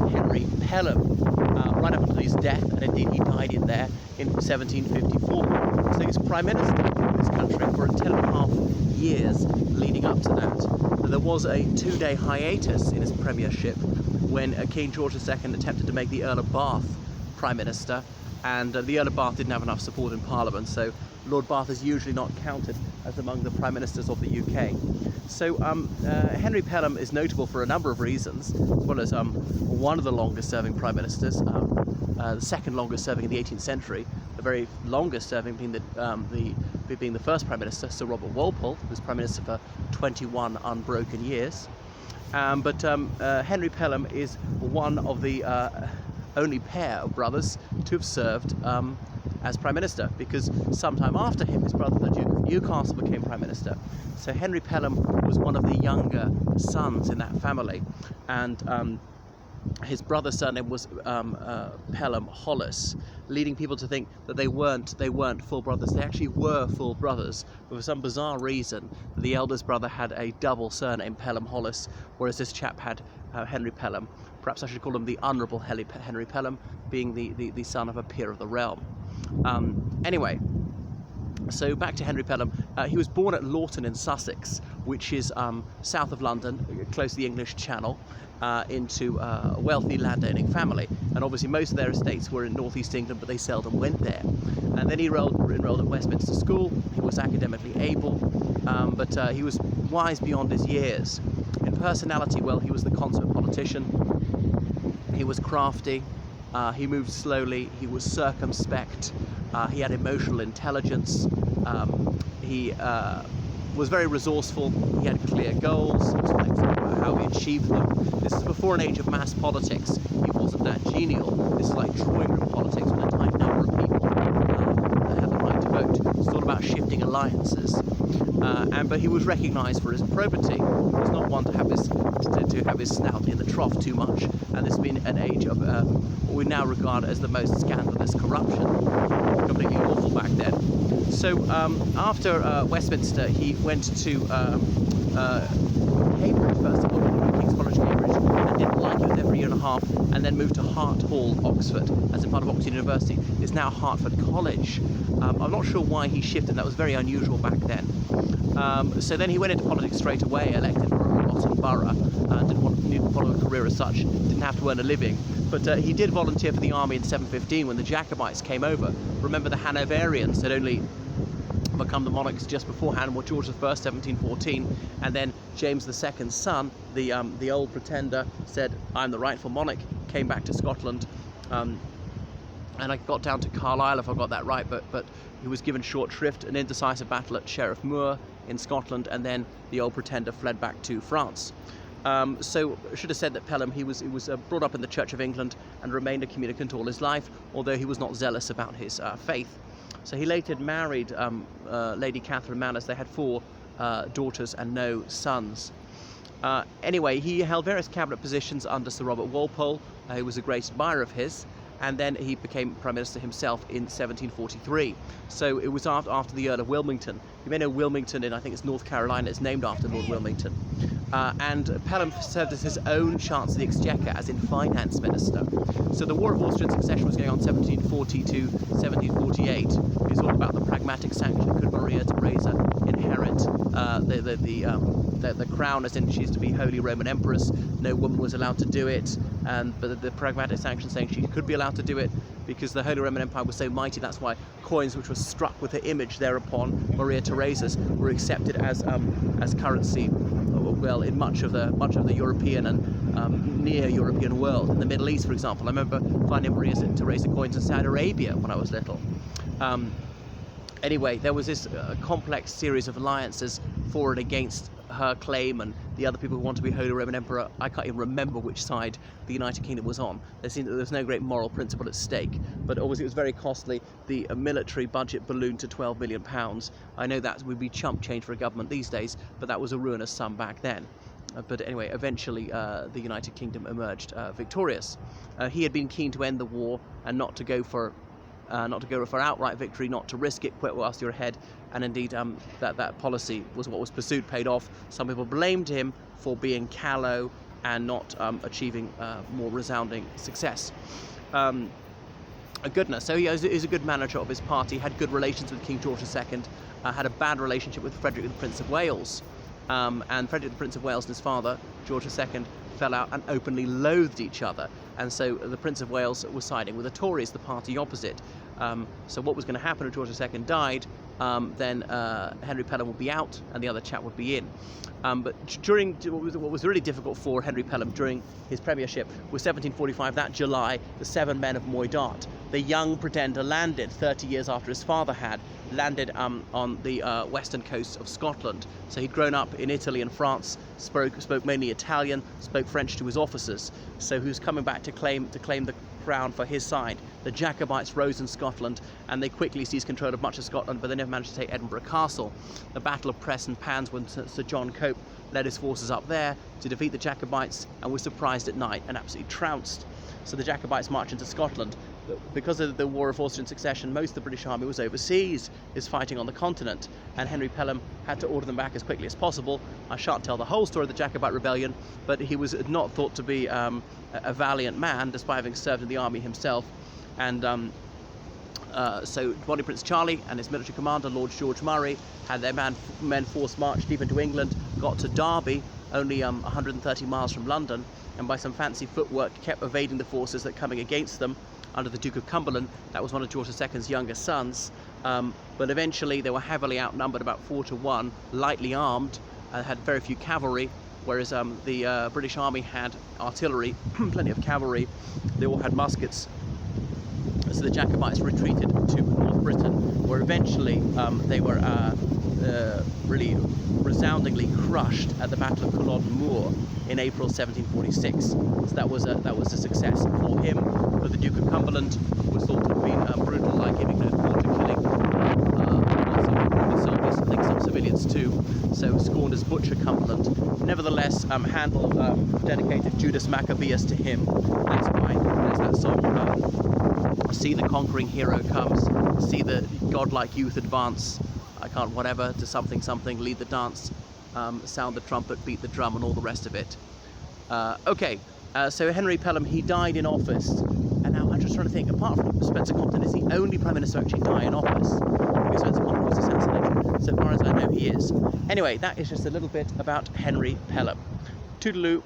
Henry Pelham, right up until his death, and indeed he died in there in 1754. So he was Prime Minister of this country for 10.5 years leading up to that. There was a 2-day hiatus in his premiership when King George II attempted to make the Earl of Bath Prime Minister, and the Earl of Bath didn't have enough support in Parliament, so Lord Bath is usually not counted as among the Prime Ministers of the UK. So Henry Pelham is notable for a number of reasons, as well as one of the longest serving Prime Ministers, the second longest serving in the 18th century, the very longest serving being the first Prime Minister, Sir Robert Walpole, who was Prime Minister for 21 unbroken years. But Henry Pelham is one of the only pair of brothers to have served as Prime Minister, because sometime after him, his brother, the Duke of Newcastle, became Prime Minister. So Henry Pelham was one of the younger sons in that family, and his brother's surname was Pelham Hollis, leading people to think that they weren't full brothers. They actually were full brothers, but for some bizarre reason, the eldest brother had a double surname, Pelham Hollis, whereas this chap had Henry Pelham. Perhaps I should call him the Honourable Henry Pelham, being the son of a peer of the realm. Anyway, so back to Henry Pelham. He was born at Lawton in Sussex, which is south of London, close to the English Channel, into a wealthy landowning family. And obviously most of their estates were in northeast England, but they seldom went there. And then he enrolled at Westminster School. He was academically able, but he was wise beyond his years. In personality, well, he was the consummate politician. He was crafty. He moved slowly. He was circumspect. He had emotional intelligence. He was very resourceful. He had clear goals. He was flexible about how he achieved them. This is before an age of mass politics. He wasn't that genial. This is like drawing room politics with a tiny number of people that have the right to vote. It's all about shifting alliances. But he was recognised for his probity. He was not one to have his snout in the trough too much. And this has been an age of what we now regard as the most scandalous corruption. Completely awful back then. So after Westminster, he went to Cambridge first of all, King's College, Cambridge, and didn't like it there for a year and a half, and then moved to Hart Hall, Oxford, as a part of Oxford University. It's now Hertford College. I'm not sure why he shifted. That was very unusual back then. So then he went into politics straight away, elected for Rotten Borough. Didn't want to follow a career as such, didn't have to earn a living. But he did volunteer for the army in 715 when the Jacobites came over. Remember, the Hanoverians had only become the monarchs just beforehand, were George I, 1714, and then James II's son, the old pretender, said, "I'm the rightful monarch," came back to Scotland, and I got down to Carlisle if I got that right, but he was given short shrift, an indecisive battle at Sheriff Moor in Scotland, and then the old pretender fled back to France. So I should have said that Pelham, he was brought up in the Church of England and remained a communicant all his life, although he was not zealous about his faith. So he later married Lady Catherine Manners. They had 4 daughters and no sons. Anyway, he held various cabinet positions under Sir Robert Walpole, who was a great admirer of his, and then he became Prime Minister himself in 1743. So it was after the Earl of Wilmington. You may know Wilmington in, I think it's North Carolina, it's named after Lord Wilmington. And Pelham served as his own Chancellor of the Exchequer, as in Finance Minister. So the War of Austrian Succession was going on 1740 to 1748. It was all about the pragmatic sanction. Could Maria Theresa inherit the crown, as in she's to be Holy Roman Empress? No woman was allowed to do it, but the pragmatic sanction saying she could be allowed to do it because the Holy Roman Empire was so mighty. That's why coins which were struck with her image thereupon, Maria Theresa's, were accepted as currency. Well, in much of the European and near European world. In the Middle East, for example, I remember finding Maria Theresa coins in Saudi Arabia when I was little. Anyway, there was this complex series of alliances for and against her claim and the other people who want to be Holy Roman Emperor. I can't even remember which side the United Kingdom was on. There seemed that there was no great moral principle at stake, but obviously it was very costly. The military budget ballooned to £12 million. I know that would be chump change for a government these days, but that was a ruinous sum back then. But anyway, eventually the United Kingdom emerged victorious. He had been keen to end the war and not to go for outright victory, not to risk it, quit whilst you're ahead, and indeed that policy was what was pursued, paid off. Some people blamed him for being callow, and not achieving more resounding success. Goodness, so he is a good manager of his party, had good relations with King George II, had a bad relationship with Frederick the Prince of Wales, and Frederick the Prince of Wales and his father, George II, fell out and openly loathed each other, and so the Prince of Wales was siding with the Tories, the party opposite. So what was going to happen if George II died, then Henry Pelham would be out and the other chap would be in. But during what was really difficult for Henry Pelham during his premiership was 1745, that July, the 7 men of Moidart. The young pretender landed 30 years after his father had landed on the western coast of Scotland. So he'd grown up in Italy and France, spoke mainly Italian, spoke French to his officers. So he was coming back to claim the crown for his side. The Jacobites rose in Scotland, and they quickly seized control of much of Scotland, but they never managed to take Edinburgh Castle. The Battle of Press and Pans, when Sir John Cope led his forces up there to defeat the Jacobites, and was surprised at night and absolutely trounced. So the Jacobites marched into Scotland. Because of the War of Austrian Succession, most of the British army was overseas, is fighting on the continent, and Henry Pelham had to order them back as quickly as possible. I shan't tell the whole story of the Jacobite rebellion, but he was not thought to be a valiant man, despite having served in the army himself. And so Bonnie Prince Charlie and his military commander, Lord George Murray, had their men force march deep into England, got to Derby, only 130 miles from London, and by some fancy footwork kept evading the forces that coming against them under the Duke of Cumberland. That was one of George II's younger sons, but eventually they were heavily outnumbered, about 4 to 1, lightly armed, had very few cavalry, whereas the British army had artillery, plenty of cavalry. They all had muskets. So the Jacobites retreated to North Britain, where eventually they were really resoundingly crushed at the Battle of Culloden Moor in April 1746. So that was a success for him. But the Duke of Cumberland was thought to have been brutal, like giving no thought to killing soldiers, I think some civilians too. So scorned as Butcher Cumberland. Nevertheless, Handel dedicated Judas Maccabeus to him. That's why there's that song. See the conquering hero comes, see the godlike youth advance, I can't whatever, to something something, lead the dance, sound the trumpet, beat the drum, and all the rest of it. So Henry Pelham, he died in office, and now I'm just trying to think, apart from Spencer Compton, is the only Prime Minister to actually die in office? Because Spencer Compton was assassinated, so far as I know he is. Anyway, that is just a little bit about Henry Pelham. Toodaloo.